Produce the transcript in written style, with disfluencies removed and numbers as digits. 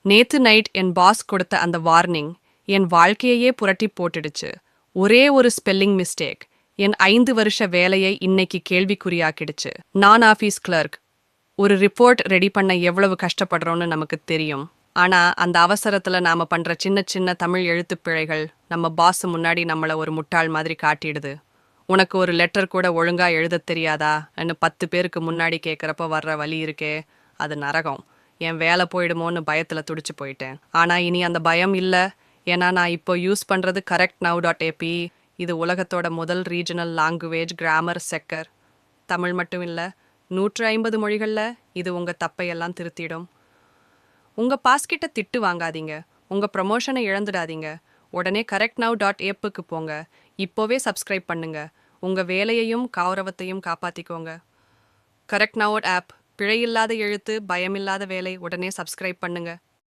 நேத்து நைட் என் பாஸ் கொடுத்த அந்த வார்னிங் என் வாழ்க்கையையே புரட்டி போட்டுடுச்சு. ஒரே ஒரு ஸ்பெல்லிங் மிஸ்டேக் என் 5 வருஷ வேலையை இன்னைக்கு கேள்விக்குறியாக்கிடுச்சு. நான் ஆபீஸ் கிளர்க். ஒரு ரிப்போர்ட் ரெடி பண்ண எவ்வளவு கஷ்டப்படுறோம்னு நமக்கு தெரியும். ஆனா அந்த அவசரத்துல நாம பண்ற சின்ன சின்ன தமிழ் எழுத்துப் பிழைகள் நம்ம பாஸ் முன்னாடி நம்மள ஒரு முட்டாள் மாதிரி காட்டிடுது. உனக்கு ஒரு லெட்டர் கூட ஒழுங்கா எழுதத் தெரியாதா ன்னு 10 பேருக்கு முன்னாடி கேட்கறப்ப வர்ற வலி இருக்கே, அது நரகம். என் வேலை போயிடுமோன்னு பயத்துல துடிச்சு போயிட்டேன். ஆனா இனி அந்த பயம் இல்ல. ஏன்னா நான் இப்போ யூஸ் பண்றது correctnow.ap. இது உலகத்தோட முதல் regional language grammar checker. Tamil மட்டும் இல்ல, 150 மொழிகள்ல இது உங்க தப்பையெல்லாம் திருத்திடும். உங்க பாஸ் கிட்ட திட்டு வாங்காதீங்க. உங்க ப்ரமோஷனை இழந்துடாதீங்க. உடனே correctnow.apக்கு போங்க. இப்போவே சப்ஸ்கிரைப் பண்ணுங்க. உங்க வேலையையும் கௌரவத்தையும் காப்பாத்திக்கோங்க. Correct now app. பிழையில்லாத எழுத்து, பயமில்லாத வேலை. உடனே சப்ஸ்கிரைப் பண்ணுங்க.